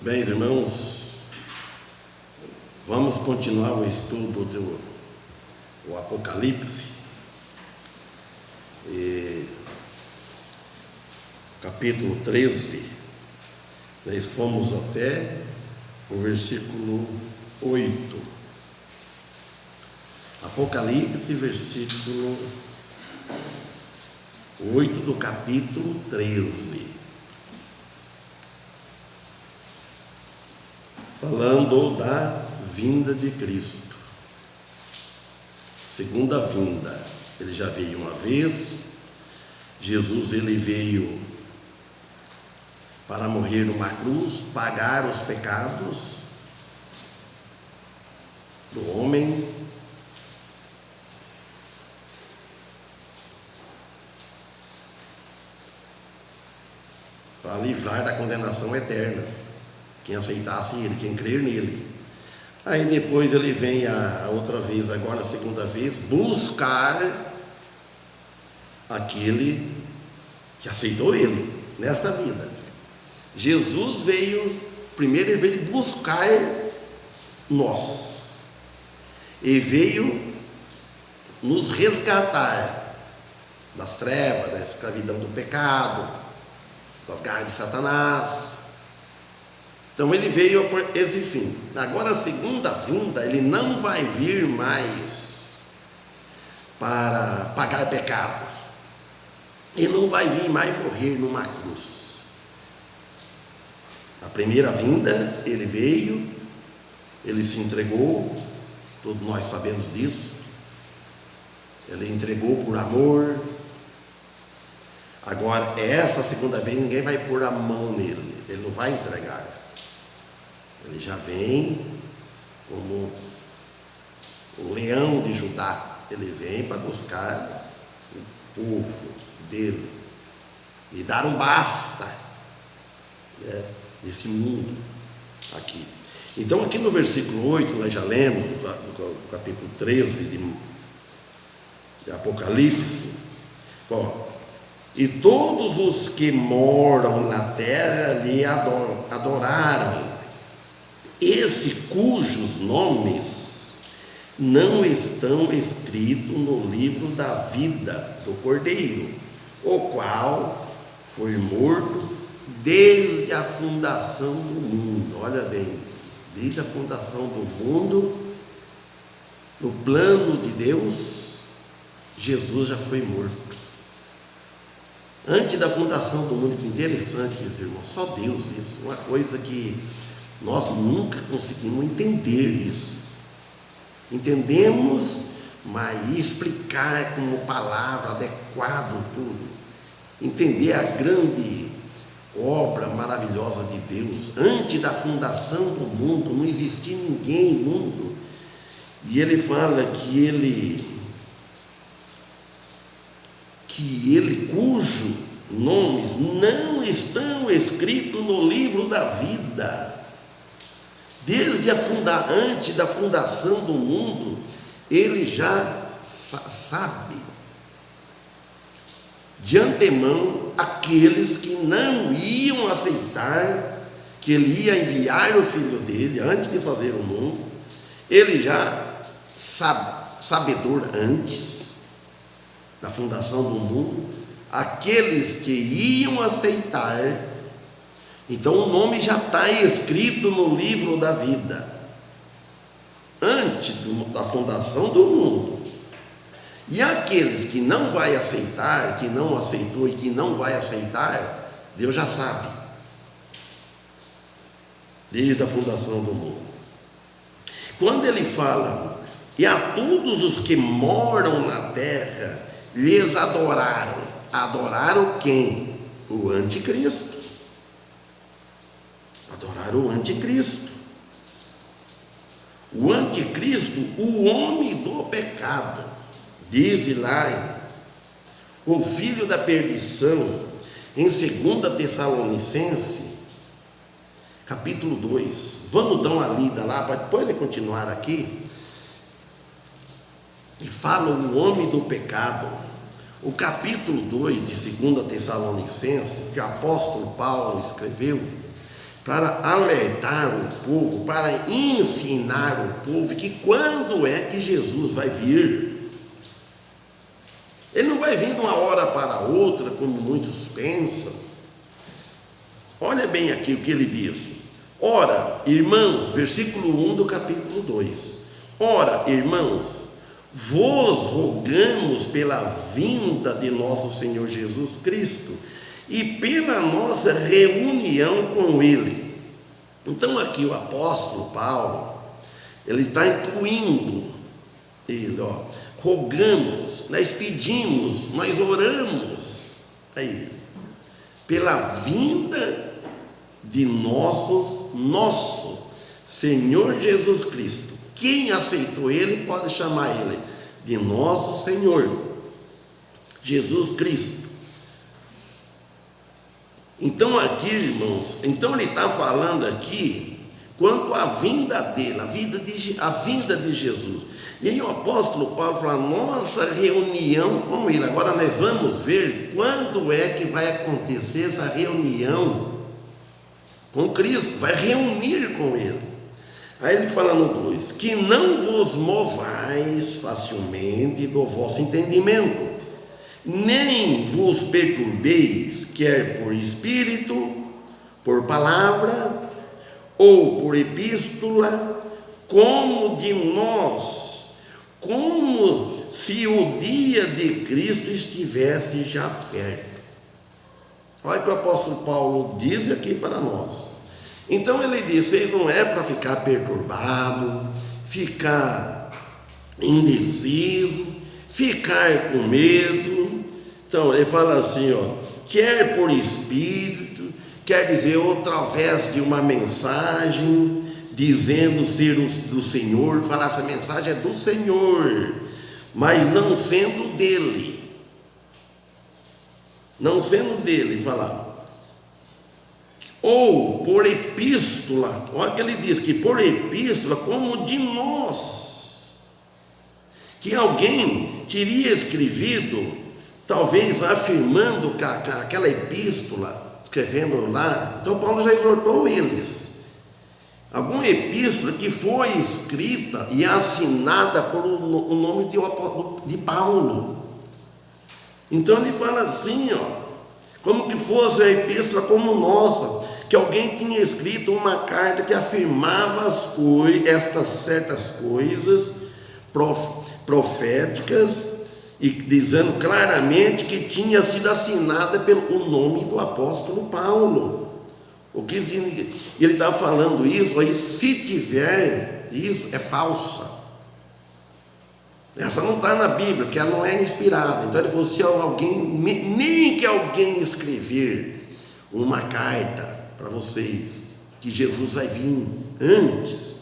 Bem, irmãos, vamos continuar o estudo do Apocalipse, capítulo 13. Nós fomos até o versículo 8. Apocalipse, versículo 8 do capítulo 13. Falando da vinda de Cristo, segunda vinda. Ele já veio uma vez. Jesus, ele veio para morrer numa cruz, pagar os pecados do homem, para livrar da condenação eterna quem aceitasse ele, quem crer nele. Aí depois ele vem a outra vez, agora a segunda vez, buscar aquele que aceitou ele nesta vida. Jesus veio, primeiro ele veio buscar nós, e veio nos resgatar das trevas, da escravidão do pecado, das garras de Satanás. Então ele veio por esse fim. Agora a segunda vinda, ele não vai vir mais para pagar pecados, ele não vai vir mais morrer numa cruz. A primeira vinda, ele veio, ele se entregou, todos nós sabemos disso, ele entregou por amor. Agora essa segunda vez ninguém vai pôr a mão nele, ele não vai entregar. Ele já vem como o leão de Judá. Ele vem para buscar o povo dele e dar um basta, nesse mundo aqui. Então aqui no versículo 8, nós já lemos do capítulo 13 de Apocalipse, e todos os que moram na terra lhe adoraram, esse cujos nomes não estão escritos no livro da vida do Cordeiro, o qual foi morto desde a fundação do mundo. Olha bem, desde a fundação do mundo, no plano de Deus, Jesus já foi morto. Antes da fundação do mundo. Que interessante isso, irmão. Só Deus, isso, uma coisa que nós nunca conseguimos entender isso. Entendemos, mas explicar como palavra adequado tudo. Entender a grande obra maravilhosa de Deus. Antes da fundação do mundo, não existia ninguém no mundo. E ele fala que ele cujos nomes não estão escritos no livro da vida. Desde antes da fundação do mundo, ele já sabe de antemão aqueles que não iam aceitar que ele ia enviar o filho dele antes de fazer o mundo. Ele já sabedor antes da fundação do mundo, aqueles que iam aceitar. Então o nome já está escrito no livro da vida, antes da fundação do mundo. E aqueles que não vai aceitar, que não aceitou e que não vai aceitar, Deus já sabe, desde a fundação do mundo. Quando ele fala, e a todos os que moram na terra lhes adoraram. Adoraram quem? O anticristo. Adoraram o anticristo. O anticristo, o homem do pecado. Diz lá, o filho da perdição, em 2 Tessalonicenses, capítulo 2. Vamos dar uma lida lá, para depois ele continuar aqui. E fala o homem do pecado. O capítulo 2 de 2 Tessalonicenses, que o apóstolo Paulo escreveu, para alertar o povo, para ensinar o povo que quando é que Jesus vai vir. Ele não vai vir de uma hora para outra, como muitos pensam. Olha bem aqui o que ele diz. Ora, irmãos, versículo 1 do capítulo 2. Ora, irmãos, vos rogamos pela vinda de nosso Senhor Jesus Cristo e pela nossa reunião com Ele. Então aqui o apóstolo Paulo, ele está incluindo ele, rogamos, nós pedimos, nós oramos a Ele, pela vinda de nosso Senhor Jesus Cristo. Quem aceitou Ele pode chamar Ele de nosso Senhor Jesus Cristo. Então aqui, irmãos, ele está falando aqui quanto à vinda dele, a vinda de Jesus. E aí o apóstolo Paulo fala, nossa reunião com ele. Agora nós vamos ver quando é que vai acontecer essa reunião com Cristo, vai reunir com ele. Aí ele fala no 2, que não vos movais facilmente do vosso entendimento, nem vos perturbeis, quer por espírito, por palavra, ou por epístola, como se o dia de Cristo estivesse já perto. Olha o que o apóstolo Paulo diz aqui para nós. Então ele disse, não é para ficar perturbado, ficar indeciso, ficar com medo. Então ele fala assim, quer por espírito, quer dizer, através de uma mensagem, dizendo ser do Senhor, falar essa mensagem é do Senhor, mas não sendo dele. Não sendo dele, falar. Ou por epístola, olha que ele diz, que por epístola, como de nós, que alguém teria escrevido, talvez afirmando que aquela epístola, escrevendo lá, então Paulo já exortou eles, alguma epístola que foi escrita e assinada por o nome de Paulo. Então ele fala assim, como que fosse a epístola como nossa, que alguém tinha escrito uma carta que afirmava estas certas coisas proféticas, e dizendo claramente que tinha sido assinada pelo nome do apóstolo Paulo. O que ele está falando isso, aí se tiver isso, é falsa. Essa não está na Bíblia, porque ela não é inspirada. Então ele falou, se nem que alguém escrever uma carta para vocês, que Jesus vai vir antes,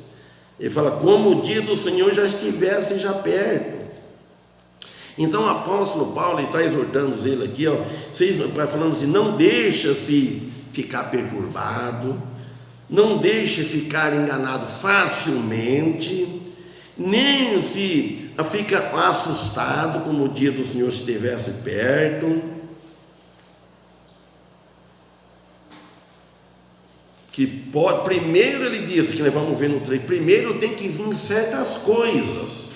ele fala, como o dia do Senhor já estivesse já perto. Então o apóstolo Paulo está exortando ele aqui, falando assim, não deixa-se ficar perturbado, não deixe ficar enganado facilmente, nem se fica assustado como o dia do Senhor estivesse perto. Primeiro ele disse, que nós vamos ver no 3, primeiro tem que vir certas coisas,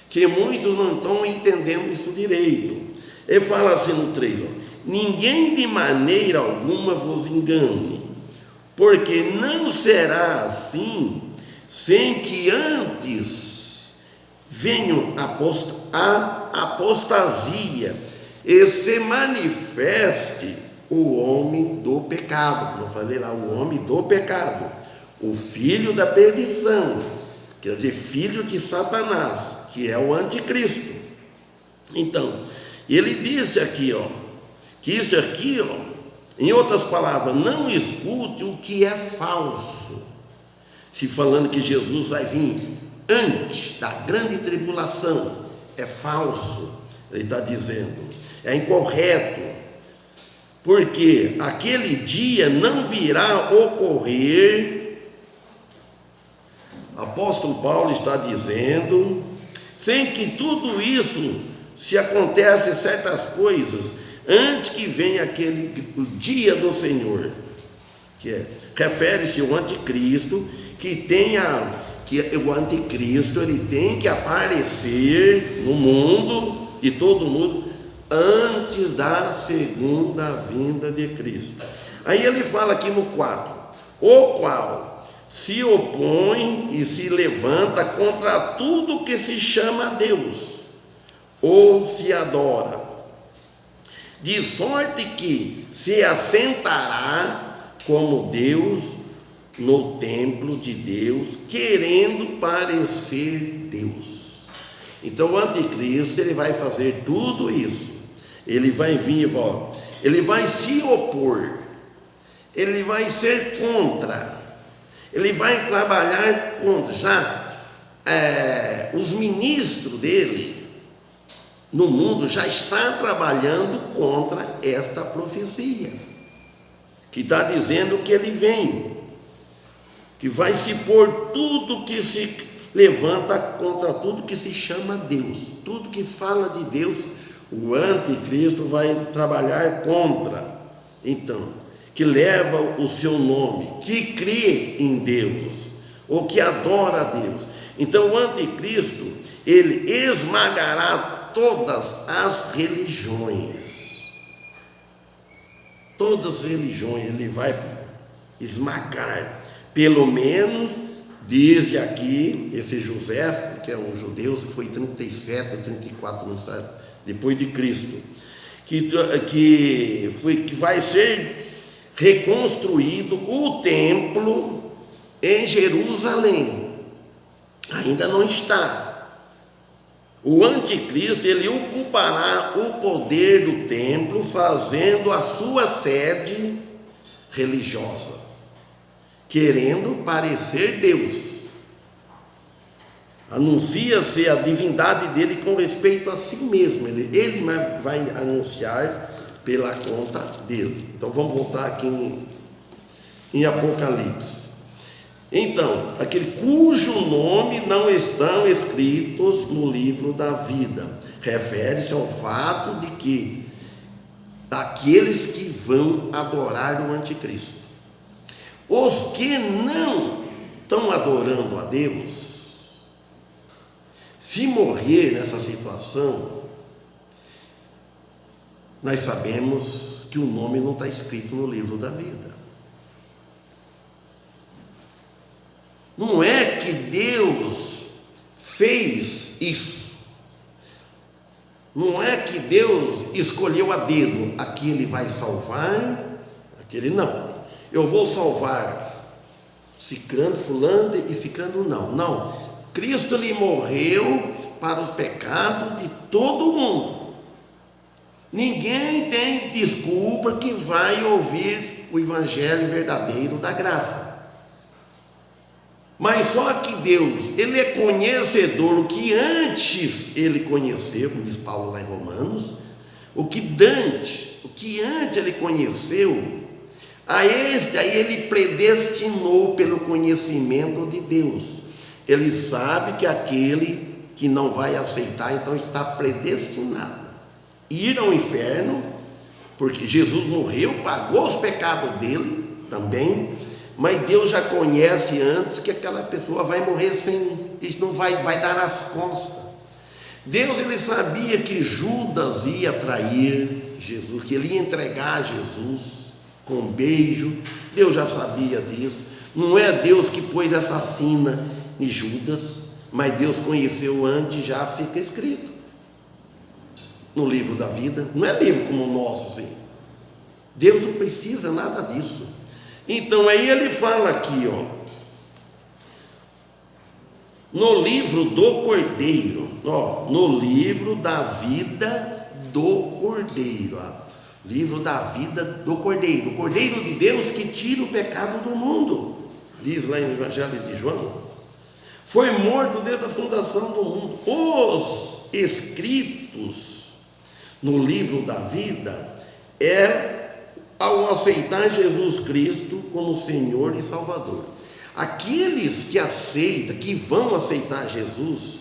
que muitos não estão entendendo isso direito. Ele fala assim no 3, ninguém de maneira alguma vos engane, porque não será assim, sem que antes venha a apostasia e se manifeste o homem do pecado, como eu falei lá, o homem do pecado, o filho da perdição, quer dizer, filho de Satanás, que é o anticristo. Então, ele disse aqui, que isso aqui, em outras palavras, não escute o que é falso, se falando que Jesus vai vir antes da grande tribulação, é falso, ele está dizendo, é incorreto, porque aquele dia não virá ocorrer. Apóstolo Paulo está dizendo, sem que tudo isso se acontece certas coisas, antes que venha o dia do Senhor, refere-se ao anticristo, que o anticristo ele tem que aparecer no mundo, e todo mundo, antes da segunda vinda de Cristo. Aí ele fala aqui no 4, o qual se opõe e se levanta contra tudo que se chama Deus, ou se adora, de sorte que se assentará como Deus no templo de Deus, querendo parecer Deus. Então o anticristo ele vai fazer tudo isso. Ele vai vir, ele vai se opor, ele vai ser contra, ele vai trabalhar contra. Já os ministros dele no mundo já está trabalhando contra esta profecia, que está dizendo que ele vem, que vai se pôr tudo que se levanta contra tudo que se chama Deus, tudo que fala de Deus, o anticristo vai trabalhar contra. Então, que leva o seu nome, que crê em Deus, ou que adora a Deus. Então o anticristo, ele esmagará todas as religiões, ele vai esmagar. Pelo menos, diz aqui, esse José, que é um judeu, que foi 37 ou 34 anos depois de Cristo, que vai ser reconstruído o templo em Jerusalém. Ainda não está. O anticristo, ele ocupará o poder do templo, fazendo a sua sede religiosa, querendo parecer Deus. Anuncia-se a divindade dele com respeito a si mesmo. Ele vai anunciar pela conta dele. Então vamos voltar aqui em Apocalipse. Então, aquele cujo nome não estão escritos no livro da vida, refere-se ao fato de que daqueles que vão adorar o anticristo. Os que não estão adorando a Deus, se morrer nessa situação, nós sabemos que o nome não está escrito no livro da vida. Não é que Deus fez isso, não é que Deus escolheu a dedo, aquele vai salvar, aquele não. Eu vou salvar cicrando, fulano e cicrando não. Cristo lhe morreu para os pecados de todo mundo. Ninguém tem desculpa que vai ouvir o evangelho verdadeiro da graça. Mas só que Deus, ele é conhecedor, o que antes ele conheceu, como diz Paulo lá em Romanos, o que antes ele conheceu, a este aí ele predestinou pelo conhecimento de Deus. Ele sabe que aquele que não vai aceitar, então está predestinado ir ao inferno, porque Jesus morreu, pagou os pecados dele também, mas Deus já conhece antes que aquela pessoa vai morrer isso não vai dar as costas. Deus, ele sabia que Judas ia trair Jesus, que ele ia entregar Jesus com um beijo. Deus já sabia disso. Não é Deus que pôs essa sina em Judas, mas Deus conheceu antes, já fica escrito no livro da vida. Não é livro como o nosso, sim. Deus não precisa nada disso. Então aí ele fala aqui, no livro do Cordeiro, no livro da vida do Cordeiro, livro da vida do Cordeiro, o Cordeiro de Deus que tira o pecado do mundo, diz lá no Evangelho de João, foi morto desde a fundação do mundo. Os escritos no livro da vida ao aceitar Jesus Cristo como Senhor e Salvador. Aqueles que aceitam, que vão aceitar Jesus,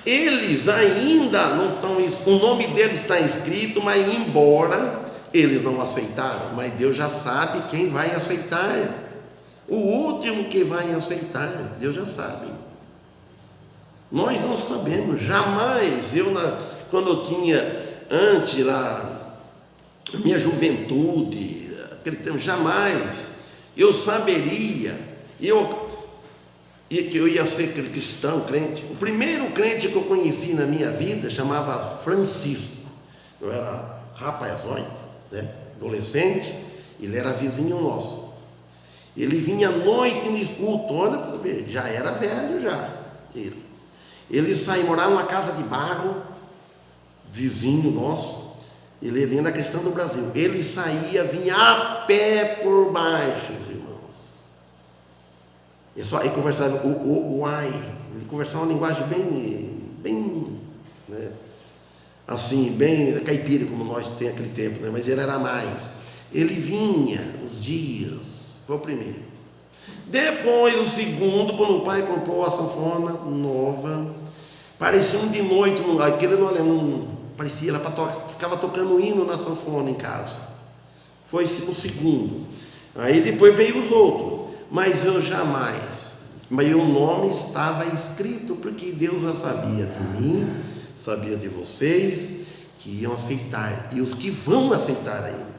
eles ainda não estão, o nome deles está escrito, mas embora Eles não aceitaram, mas Deus já sabe quem vai aceitar. O último que vai aceitar, Deus já sabe. Nós não sabemos, jamais. Quando eu tinha, antes lá, minha juventude, aquele tempo, jamais eu saberia que eu ia ser cristão, crente. O primeiro crente que eu conheci na minha vida chamava Francisco. Eu era rapazoide, né? Adolescente, ele era vizinho nosso. Ele vinha à noite no culto, olha para ver, já era velho já. Ele saía, morava numa casa de barro, vizinho nosso. Ele vinha da questão do Brasil. Ele saía, vinha a pé por baixo, os irmãos. Ele conversava ele conversava uma linguagem bem, né, assim, bem caipira, como nós tem aquele tempo, né? Mas ele era mais. Ele vinha os dias. Foi o primeiro. Depois, o segundo, quando o pai comprou a sanfona nova, parecia de noite, aquele não parecia, ficava tocando hino na sanfona em casa. Foi o segundo. Aí depois veio os outros, mas o nome estava escrito, porque Deus já sabia de mim, sabia de vocês, que iam aceitar, e os que vão aceitar ainda.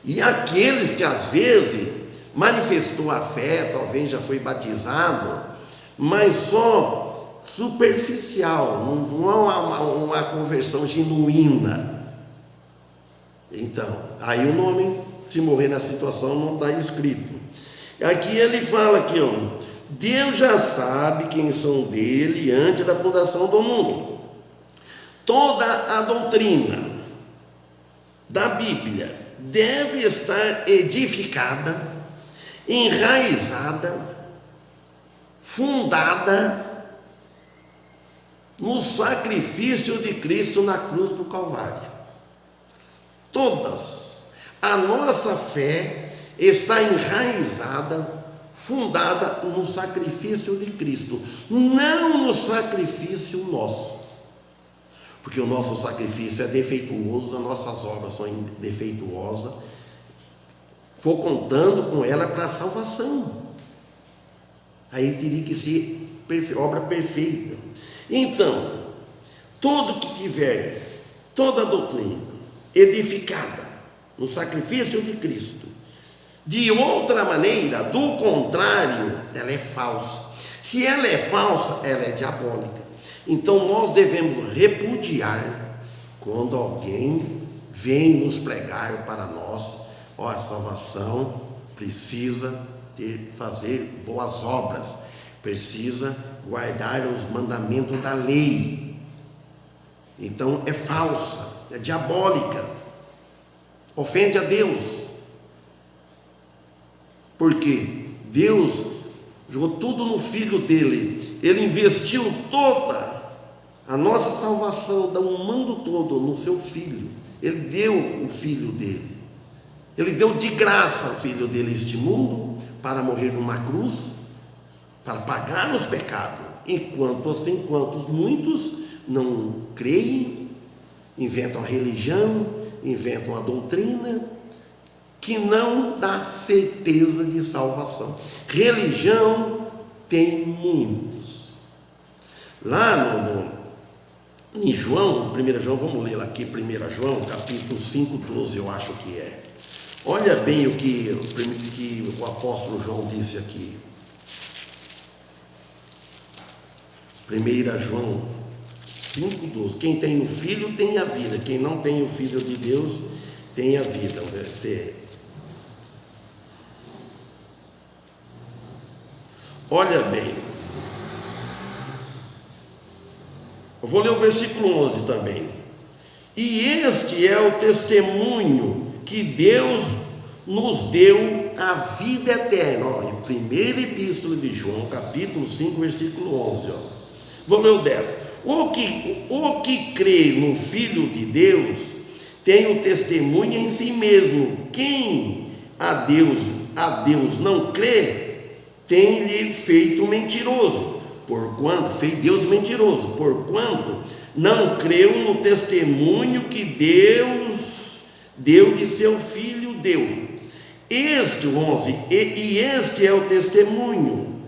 E aqueles que às vezes manifestou a fé, talvez já foi batizado, mas só superficial, não é uma conversão genuína. Então, aí o nome, se morrer na situação, não está escrito. Aqui ele fala aqui, ó, Deus já sabe quem são dele antes da fundação do mundo. Toda a doutrina da Bíblia deve estar edificada, enraizada, fundada no sacrifício de Cristo na cruz do Calvário. Todas. A nossa fé está enraizada, fundada no sacrifício de Cristo, não no sacrifício nosso. Porque o nosso sacrifício é defeituoso, as nossas obras são defeituosas. For contando com ela para a salvação. Aí teria que ser obra perfeita. Então, todo que tiver toda a doutrina edificada no sacrifício de Cristo, de outra maneira, do contrário, ela é falsa. Se ela é falsa, ela é diabólica. Então nós devemos repudiar quando alguém vem nos pregar para nós: a salvação precisa fazer boas obras, precisa guardar os mandamentos da lei. Então é falsa, é diabólica, ofende a Deus, porque Deus jogou tudo no Filho dele, ele investiu toda a nossa salvação do mundo todo no seu Filho. Ele deu o Filho dele. Ele deu de graça o Filho dele a este mundo para morrer numa cruz, para pagar os pecados. Enquanto muitos não creem, inventam a religião, inventam a doutrina, que não dá certeza de salvação. Religião tem muitos. Lá em João, 1 João, vamos ler aqui 1 João, capítulo 5:12, eu acho que é. Olha bem o que o apóstolo João disse aqui. 1 João 5:12. Quem tem o Filho tem a vida. Quem não tem o Filho de Deus tem a vida. Olha bem. Eu vou ler o versículo 11 também. E este é o testemunho que Deus nos deu a vida eterna. Primeira epístola de João, capítulo 5, versículo 11. Vou ler o 10. O que crê no Filho de Deus tem o testemunho em si mesmo. Quem a Deus não crê, tem-lhe feito mentiroso, fez Deus mentiroso, porquanto não creu no testemunho que Deus deu de seu Filho, deu. Este, 11, e este é o testemunho,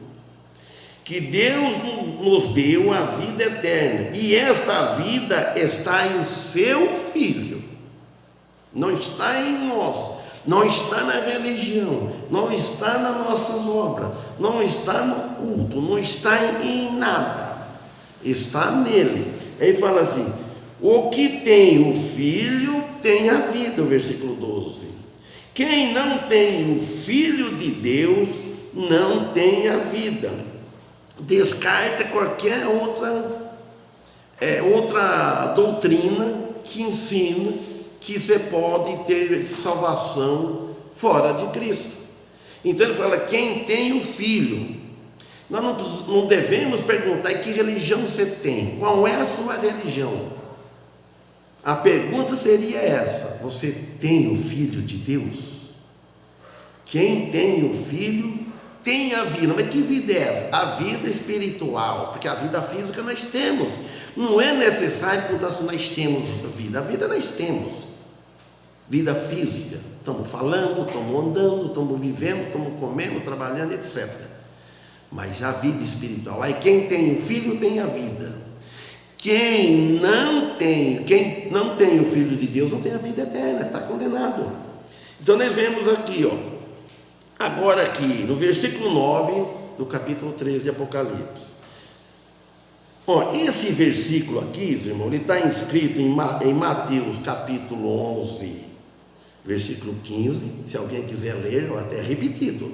que Deus nos deu a vida eterna, e esta vida está em seu Filho, não está em nós, não está na religião, não está nas nossas obras, não está no culto, não está em nada, está nele. Ele fala assim: o que tem o Filho tem a vida, o versículo 12. Quem não tem o Filho de Deus não tem a vida. Descarta qualquer outra doutrina que ensina que você pode ter salvação fora de Cristo. Então ele fala: quem tem o Filho. Nós não devemos perguntar que religião você tem, qual é a sua religião. A pergunta seria essa: você tem o Filho de Deus? Quem tem o Filho tem a vida. Mas que vida é essa? A vida espiritual, porque a vida física nós temos. Não é necessário perguntar se nós temos vida. A vida nós temos. Vida física. Estamos falando, estamos andando, estamos vivendo, estamos comendo, trabalhando, etc. Mas a vida espiritual, aí quem tem o Filho tem a vida. Quem não tem o Filho de Deus não tem a vida eterna, está condenado. Então nós vemos aqui, agora aqui no versículo 9 do capítulo 13 de Apocalipse. Esse versículo aqui, irmão, ele está inscrito em Mateus capítulo 11, versículo 15, se alguém quiser ler, ou até repetido.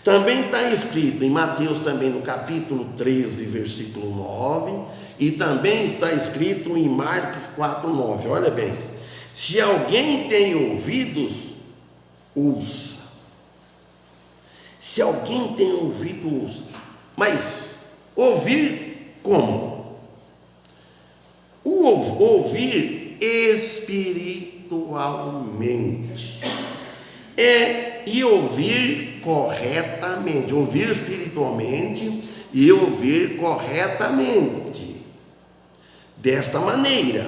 Também está escrito em Mateus também no capítulo 13, versículo 9, e também está escrito em Marcos 4:9. Olha bem: se alguém tem ouvidos, ouça. Se alguém tem ouvido, ouça. Mas ouvir como? O ouvir espiritualmente. E ouvir corretamente. Ouvir espiritualmente e ouvir corretamente. Desta maneira,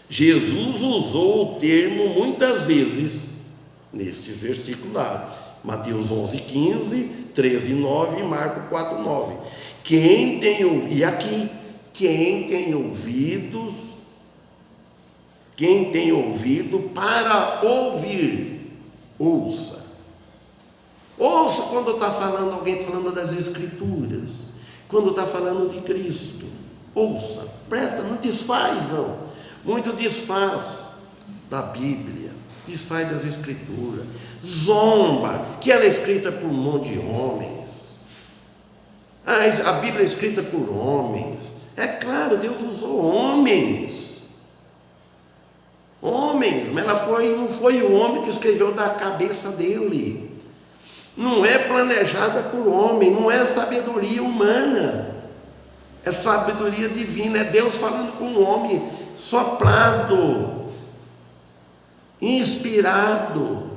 Jesus usou o termo muitas vezes neste versículo lá, Mateus 11:15, 13:9 e Marcos 4:9. Quem tem ouvido, e aqui, quem tem ouvido para ouvir, ouça. Ouça quando está falando, alguém falando das Escrituras, quando está falando de Cristo. Ouça, presta, não desfaz não. Muito desfaz da Bíblia, desfaz das Escrituras, zomba, que ela é escrita por um monte de homens. A Bíblia é escrita por homens. É claro, Deus usou homens, mas não foi o homem que escreveu da cabeça dele. Não é planejada por homem, não é sabedoria humana. É sabedoria divina, é Deus falando com o homem, soprado, inspirado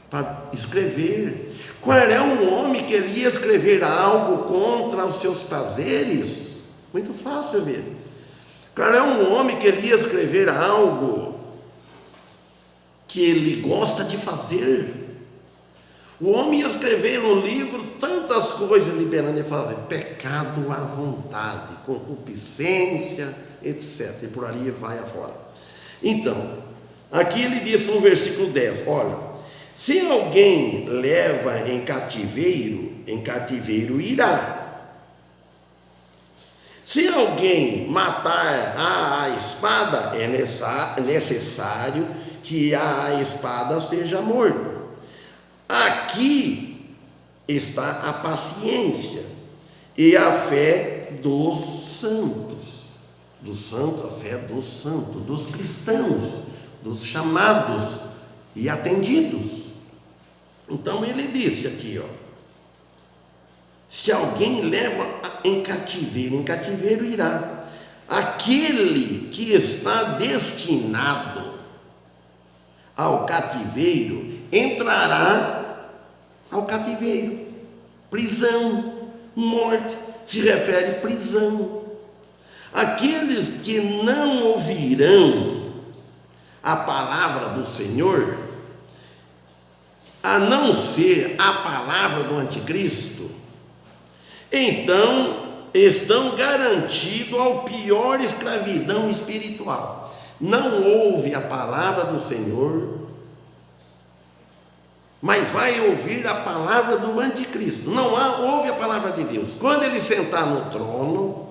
para escrever. Qual é um homem que ele ia escrever algo contra os seus prazeres? Muito fácil ver. Qual é um homem que ele ia escrever algo que ele gosta de fazer? O homem ia escrever no livro tantas coisas liberando e fazer pecado à vontade, concupiscência, etc. E por ali vai afora. Então, aqui ele diz no versículo 10, olha: se alguém leva em cativeiro irá. Se alguém matar a espada, é necessário que a espada seja morto. Aqui está a paciência e a fé dos santos. A fé dos santos, dos cristãos, dos chamados e atendidos. Então ele disse aqui, se alguém leva em cativeiro irá. Aquele que está destinado ao cativeiro entrará ao cativeiro. Prisão, morte, se refere à prisão. Aqueles que não ouvirão a palavra do Senhor, a não ser a palavra do anticristo, então estão garantidos ao pior escravidão espiritual. Não ouve a palavra do Senhor, mas vai ouvir a palavra do anticristo. Não ouve a palavra de Deus. Quando ele sentar no trono,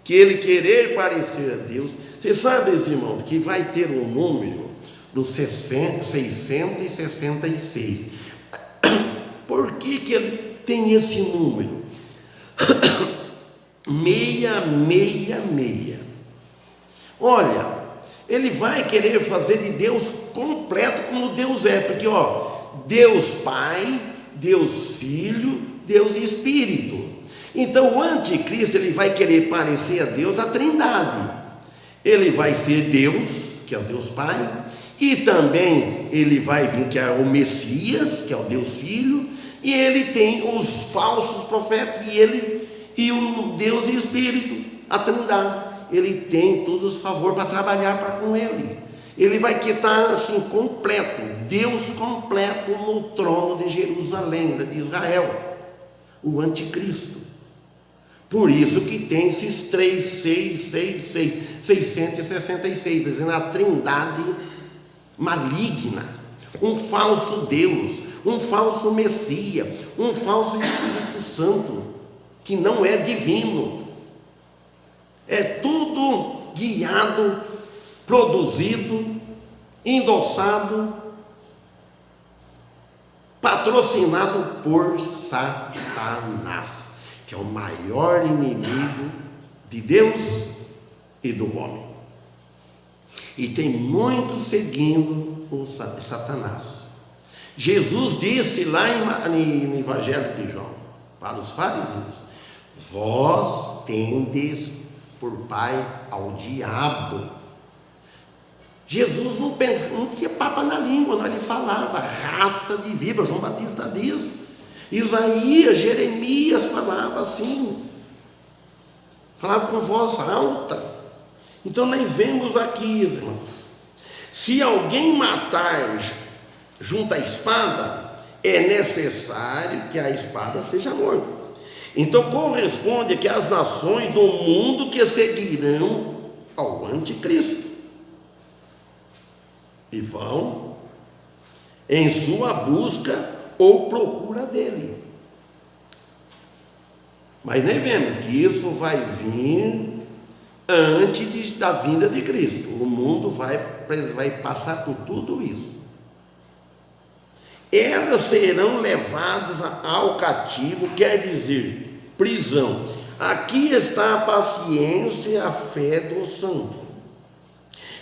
que ele querer parecer a Deus, você sabe, irmão, que vai ter um número do 666. Por que ele tem esse número? 666. Olha, ele vai querer fazer de Deus completo como Deus é, porque Deus Pai, Deus Filho, Deus Espírito. Então o anticristo, ele vai querer parecer a Deus, a Trindade. Ele vai ser Deus, que é o Deus Pai, e também ele vai vir, que é o Messias, que é o Deus Filho, e ele tem os falsos profetas, e o Deus e Espírito, a Trindade. Ele tem todos os favores para trabalhar com ele. Ele vai estar assim completo, Deus completo no trono de Jerusalém, de Israel, o anticristo. Por isso que tem esses 666, dizendo a Trindade maligna, um falso Deus, um falso Messias, um falso Espírito Santo, que não é divino. É tudo guiado, produzido, endossado, patrocinado por Satanás, que é o maior inimigo de Deus e do homem. E tem muitos seguindo o Satanás. Jesus disse lá no Evangelho de João para os fariseus: vós tendes por pai ao diabo. Jesus não tinha papa na língua, não, ele falava raça de víbora. João Batista diz, Isaías, Jeremias falava assim, falava com voz alta. Então nós vemos aqui, irmãos, se alguém matar junto à espada, é necessário que a espada seja morta. Então corresponde que as nações do mundo que seguirão ao anticristo e vão em sua busca ou procura dele. Mas nem vemos que isso vai vir antes da vinda de Cristo. O mundo vai passar por tudo isso. Elas serão levadas ao cativo, quer dizer, prisão. Aqui está a paciência e a fé do santo.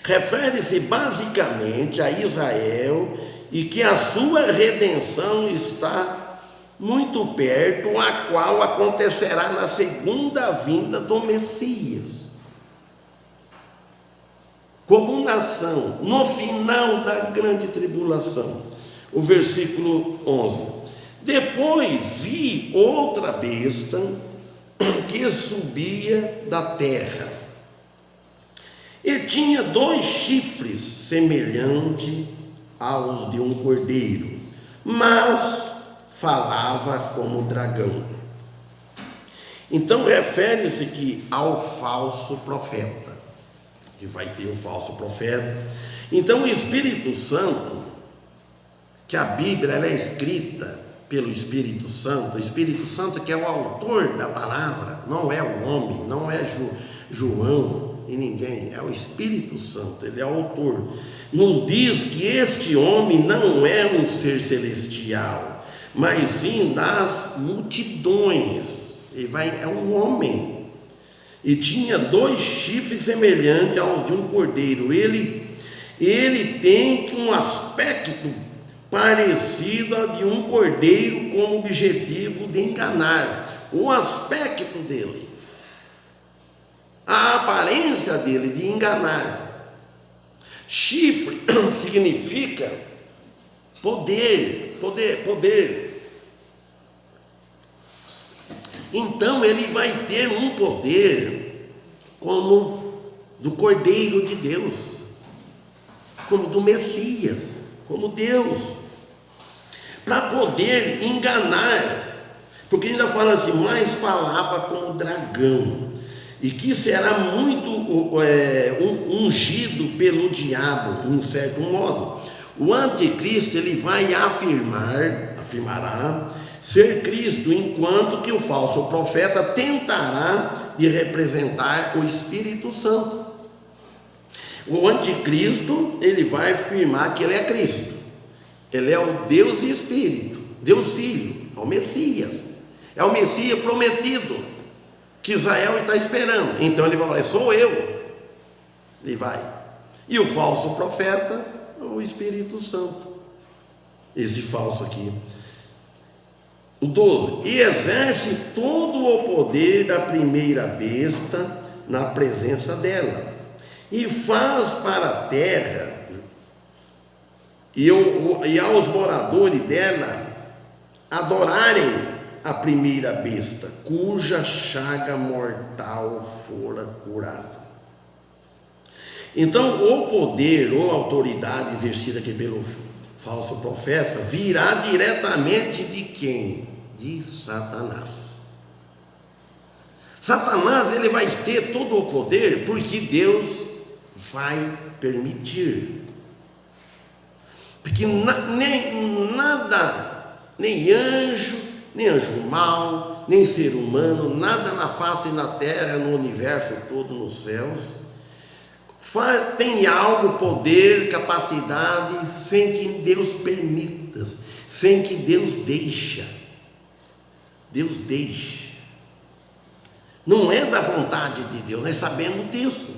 Refere-se basicamente a Israel e que a sua redenção está muito perto, a qual acontecerá na segunda vinda do Messias. Como nação, no final da grande tribulação. O versículo 11: depois vi outra besta que subia da terra, e tinha 2 chifres semelhantes aos de um cordeiro, mas falava como dragão. Então refere-se que ao falso profeta, que vai ter um falso profeta. Então o Espírito Santo, que a Bíblia ela é escrita pelo Espírito Santo, o Espírito Santo que é o autor da palavra, não é o homem, não é João e ninguém, é o Espírito Santo, ele é o autor, nos diz que este homem não é um ser celestial, mas sim das multidões, é um homem, e tinha 2 chifres semelhantes aos de um cordeiro. Ele tem um aspecto parecido a de um cordeiro, com o objetivo de enganar. O aspecto dele, a aparência dele de enganar. Chifre significa poder. Então ele vai ter um poder como do Cordeiro de Deus, como do Messias, como Deus, para poder enganar, porque ainda fala assim, mas falava como dragão, e que será muito ungido pelo diabo, em certo modo. O anticristo, ele vai afirmará ser Cristo, enquanto que o falso profeta tentará de representar o Espírito Santo. O anticristo, ele vai afirmar que ele é Cristo, ele é o Deus e Espírito, Deus Filho, é o Messias, é o Messias prometido, que Israel está esperando. Então ele vai falar, sou eu. Ele vai. E o falso profeta, o Espírito Santo, esse falso aqui. O 12, e exerce todo o poder da primeira besta na presença dela, e faz para a terra e aos moradores dela adorarem a primeira besta, cuja chaga mortal fora curada. Então, o poder ou autoridade exercida aqui pelo falso profeta virá diretamente de quem? De Satanás. Satanás, ele vai ter todo o poder porque Deus vai permitir. Porque nem anjo mau, nem ser humano, nada na face e na terra, no universo todo, nos céus, tem algo, poder, capacidade, sem que Deus permita, sem que Deus deixa. Deus deixa. Não é da vontade de Deus, nós sabemos disso.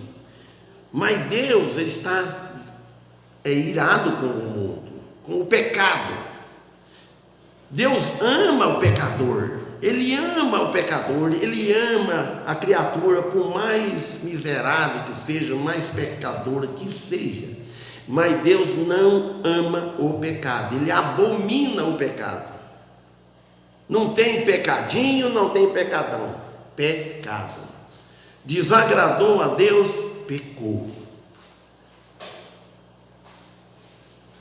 Mas Deus, ele está irado com o mundo, com o pecado. Deus ama o pecador, Ele ama o pecador, Ele ama a criatura, por mais miserável que seja, mais pecadora que seja. Mas Deus não ama o pecado, Ele abomina o pecado. Não tem pecadinho, não tem pecadão, pecado. Desagradou a Deus, pecou.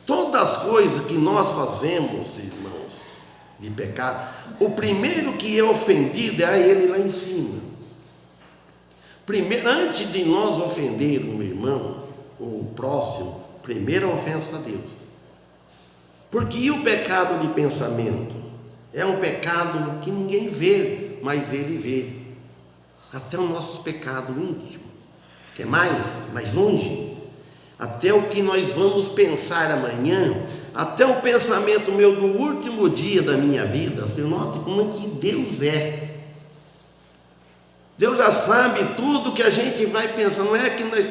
Todas as coisas que nós fazemos, irmãos, de pecado, o primeiro que é ofendido é a ele lá em cima. Primeiro, antes de nós ofender um irmão ou um próximo, primeira ofensa a Deus. Porque o pecado de pensamento é um pecado que ninguém vê, mas ele vê. Até o nosso pecado íntimo, que é mais longe, até o que nós vamos pensar amanhã, até o pensamento meu do último dia da minha vida. Você note como que Deus é. Deus já sabe tudo que a gente vai pensar. Não é que nós...